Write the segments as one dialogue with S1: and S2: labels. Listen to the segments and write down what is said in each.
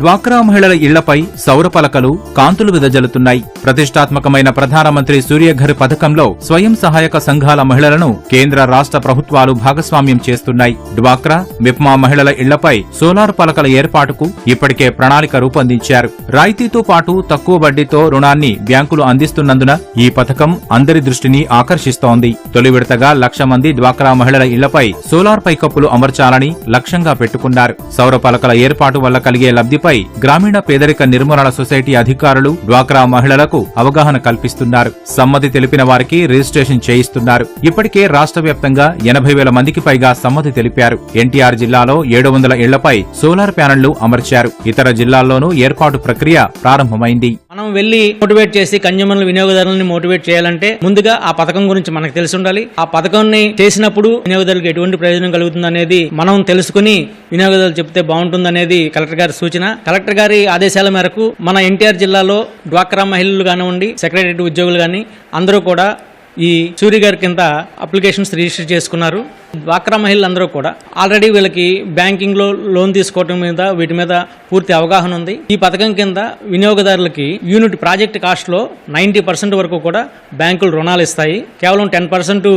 S1: డ్వాక్రా మహిళల ఇళ్లపై సౌర పలకలు కాంతులు వెదజల్లుతున్నాయి. ప్రతిష్టాత్మకమైన ప్రధానమంత్రి సూర్యఘర్ పథకంలో స్వయం సహాయక సంఘాల మహిళలను కేంద్ర రాష్ట్ర ప్రభుత్వాలు భాగస్వామ్యం చేస్తున్నాయి. డ్వాక్రా, మిప్మా మహిళల ఇళ్లపై సోలార్ పలకల ఏర్పాటుకు ఇప్పటికే ప్రణాళిక రూపొందించారు. రాయితీతో పాటు తక్కువ వడ్డీతో రుణాన్ని బ్యాంకులు అందిస్తున్నందున ఈ పథకం అందరి దృష్టిని ఆకర్షిస్తోంది. తొలి విడతగా 1,00,000 మంది డ్వాక్రా మహిళల ఇళ్లపై సోలార్ పైకప్పులు అమర్చాలని లక్ష్యంగా పెట్టుకున్నారు. సౌర పలకల ఏర్పాటు వల్ల కలిగే లబ్ధిపై గ్రామీణ పేదరిక నిర్మూలన సొసైటీ అధికారులు డ్వాక్రా మహిళలకు అవగాహన కల్పిస్తున్నారు. సమ్మతి తెలిపిన వారికి రిజిస్ట్రేషన్ చేయిస్తున్నారు. ఇప్పటికే రాష్ట్ర వ్యాప్తంగా 80,000 మందికి పైగా సమ్మతి తెలిపారు. ఎన్టీఆర్ జిల్లాలో 700 ఇళ్లపై సోలార్ ప్యానెళ్లు అమర్చారు. ఇతర జిల్లాల్లోనూ ఏర్పాటు ప్రక్రియ ప్రారంభమైంది.
S2: మనం వెళ్లి మోటివేట్ చేసి కన్జ్యూమర్ల వినియోగదారులను మోటివేట్ చేయాలంటే ముందుగా ఆ పథకం గురించి మనకు తెలిసి ఉండాలి. ఆ పథకాన్ని చేసినప్పుడు వినియోగదారులకు ఎటువంటి ప్రయోజనం కలుగుతుంది అనేది మనం తెలుసుకుని వినియోగదారులు చెప్తే బాగుంటుందనేది కలెక్టర్ గారి సూచన. కలెక్టర్ గారి ఆదేశాల మేరకు మన ఎన్టీఆర్ జిల్లాలో డ్వాక్రా మహిళలు కానివ్వండి, సెక్రటరీ ఉద్యోగులు కానీ అందరూ కూడా ఈ సూర్య గారి కింద అప్లికేషన్స్ రిజిస్టర్ చేసుకున్నారు. డ్వాక్రా మహిళలందరూ కూడా ఆల్రెడీ వీళ్ళకి బ్యాంకింగ్ లో లోన్ తీసుకోవడం మీద వీటి మీద పూర్తి అవగాహన ఉంది. ఈ పథకం కింద వినియోగదారులకి యూనిట్ ప్రాజెక్ట్ కాస్ట్ లో 90% వరకు కూడా బ్యాంకులు రుణాలు ఇస్తాయి. కేవలం 10%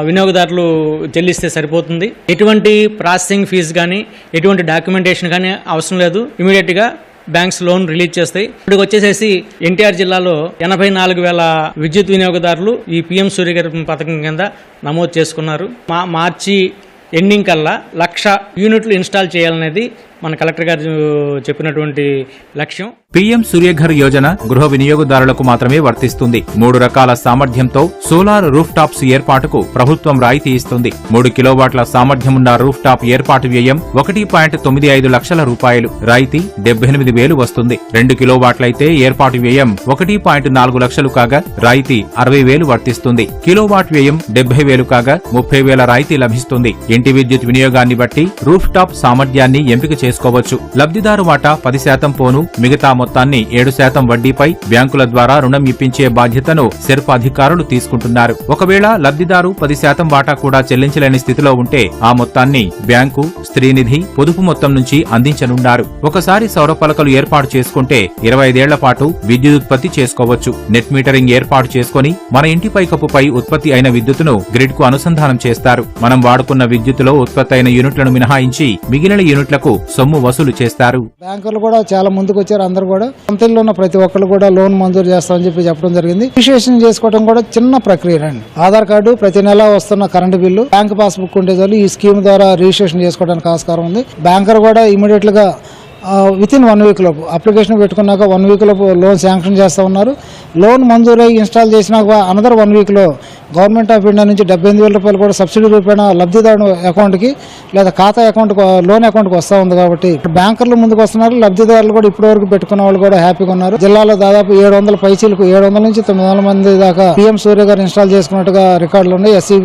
S2: వినియోగదారులు చెల్లిస్తే సరిపోతుంది. ఎటువంటి ప్రాసెసింగ్ ఫీజు కానీ ఎటువంటి డాక్యుమెంటేషన్ కానీ అవసరం లేదు. ఇమీడియట్ గా బ్యాంక్స్ లోన్ రిలీజ్ చేస్తాయి. ఇప్పుడు వచ్చేసేసి ఎన్టీఆర్ జిల్లాలో 84,000 విద్యుత్ వినియోగదారులు ఈ పీఎం సూర్యఘర్ పథకం కింద నమోదు చేసుకున్నారు. మార్చి ఎండింగ్ కల్లా 1,00,000 యూనిట్లు ఇన్స్టాల్ చేయాలనేది మన కలెక్టర్ గారు చెప్పినటువంటి లక్ష్యం.
S1: పీఎం సూర్యఘర్ యోజన గృహ వినియోగదారులకు మాత్రమే వర్తిస్తుంది. 3 రకాల సామర్థ్యంతో సోలార్ రూఫ్ టాప్స్ ఏర్పాటుకు ప్రభుత్వం రాయితీ ఇస్తుంది. 3 కిలోవాట్ల సామర్థ్యమున్న రూఫ్ టాప్ ఏర్పాటు వ్యయం 1.95 లక్షల రూపాయలు. రాయితీ 78,000 వస్తుంది. 2 కిలోవాట్లయితే ఏర్పాటు వ్యయం 1.4 లక్షలు కాగా రాయితీ 60,000 వర్తిస్తుంది. కిలోవాట్ వ్యయం 70,000 కాగా 30,000 రాయితీ లభిస్తుంది. ఇంటి విద్యుత్ వినియోగాన్ని బట్టి రూఫ్ టాప్ సామర్థ్యాన్ని ఎంపిక చేసుకోవచ్చు. లబ్ధిదారు వాటా 10% పోను మిగతా మొత్తాన్ని 7% వడ్డీపై బ్యాంకుల ద్వారా రుణం ఇప్పించే బాధ్యతను సెర్ప్ అధికారులు తీసుకుంటున్నారు. ఒకవేళ లబ్ధిదారు 10% వాటా కూడా చెల్లించలేని స్థితిలో ఉంటే ఆ మొత్తాన్ని బ్యాంకు, స్త్రీనిధి, పొదుపు మొత్తం నుంచి అందించనున్నారు. ఒకసారి సౌర పలకలు ఏర్పాటు చేసుకుంటే 25 ఏళ్ల పాటు విద్యుత్ ఉత్పత్తి చేసుకోవచ్చు. నెట్ మీటరింగ్ ఏర్పాటు చేసుకుని మన ఇంటి పైకప్పుపై ఉత్పత్తి అయిన విద్యుత్తును గ్రిడ్ కు అనుసంధానం చేస్తారు. మనం వాడుకున్న విద్యుత్తులో ఉత్పత్తి అయిన యూనిట్లను మినహాయించి మిగిలిన యూనిట్లకు సొమ్ము వసూలు చేస్తారు.
S3: బ్యాంకులు కూడా చాలా ముందుకు వచ్చారు. అందరూ కూడా కంపెనీలో ఉన్న ప్రతి ఒక్కరు కూడా లోన్ మంజూరు చేస్తామని చెప్పడం జరిగింది. రిజిస్ట్రేషన్ చేసుకోవడం కూడా చిన్న ప్రక్రియ అండి. ఆధార్ కార్డు, ప్రతి నెల వస్తున్న కరెంటు బిల్లు, బ్యాంక్ పాస్బుక్ ఉంటే చాలు ఈ స్కీమ్ ద్వారా రిజిస్ట్రేషన్ చేసుకోవడానికి ఆస్కారం ఉంది. బ్యాంకర్ కూడా ఇమీడియట్ గా వితిన్ 1 వీక్ లోపు అప్లికేషన్ పెట్టుకున్నాక 1 వీక్ లోపు లోన్ శాంక్షన్ చేస్తూ ఉన్నారు. లోన్ మంజూరై ఇన్స్టాల్ చేసినాక అనదర్ 1 వీక్ లో గవర్నమెంట్ ఆఫ్ ఇండియా నుంచి 78,000 రూపాయలు కూడా సబ్సిడీ రూపేణ లబ్ధిదారు అకౌంట్ కి లేదా ఖాతా అకౌంట్ లోన్ అకౌంట్ కి వస్తూ ఉంది. కాబట్టి బ్యాంకర్లు ముందుకు వస్తున్నారు. లబ్ధిదారులు కూడా ఇప్పటి వరకు పెట్టుకున్న వాళ్ళు కూడా హ్యాపీగా ఉన్నారు. జిల్లాలో దాదాపు 700 పైచీలకు 700 నుంచి 900 మంది దాకా పీఎం సూర్యఘర్ ఇన్స్టాల్ చేసుకున్నట్టుగా రికార్డులు ఉన్నాయి ఎస్సీ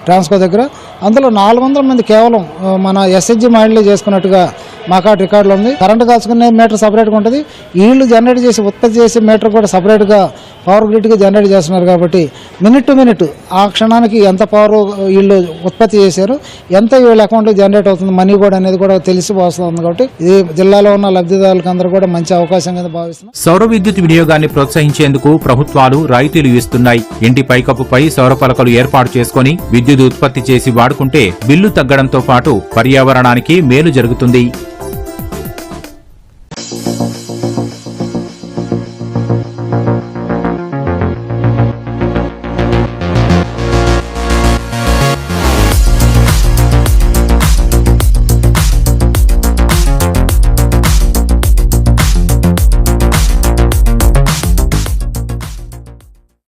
S3: ట్రాన్స్కో దగ్గర. అందులో 400 మంది కేవలం మన ఎస్హెచ్జి మహిళలు చేసుకున్నట్టుగా మా కాడ రికార్డులు ఉంది. కరెంటు కాల్చుకునే మీటర్ సపరేట్గా ఉంటుంది. వీళ్ళు జనరేట్ చేసి ఉత్పత్తి చేసే మీటర్ కూడా సపరేట్గా పవర్ గ్రిడ్గా జనరేట్ చేస్తున్నారు. కాబట్టి మినిట్ టు మినిట్ ఆ క్షణానికి ఎంత పవర్ వీళ్ళు ఉత్పత్తి చేశారు, ఎంత వీళ్ళ అకౌంట్లో జనరేట్ అవుతుంది మనీ కూడా అనేది కూడా తెలిసి వస్తుంది. కాబట్టి ఇది జిల్లాలో ఉన్న లబ్ధిదారులకు అందరూ కూడా మంచి అవకాశం కింద భావిస్తున్నారు.
S1: సౌర విద్యుత్ వినియోగాన్ని ప్రోత్సహించేందుకు ప్రభుత్వాలు రాయితీలు ఇస్తున్నాయి. ఇంటి పైకప్పుపై సౌర పలకలు ఏర్పాటు చేసుకుని విద్యుత్ ఉత్పత్తి చేసి వాడుకుంటే బిల్లు తగ్గడంతో పాటు పర్యావరణానికి మేలు జరుగుతుంది.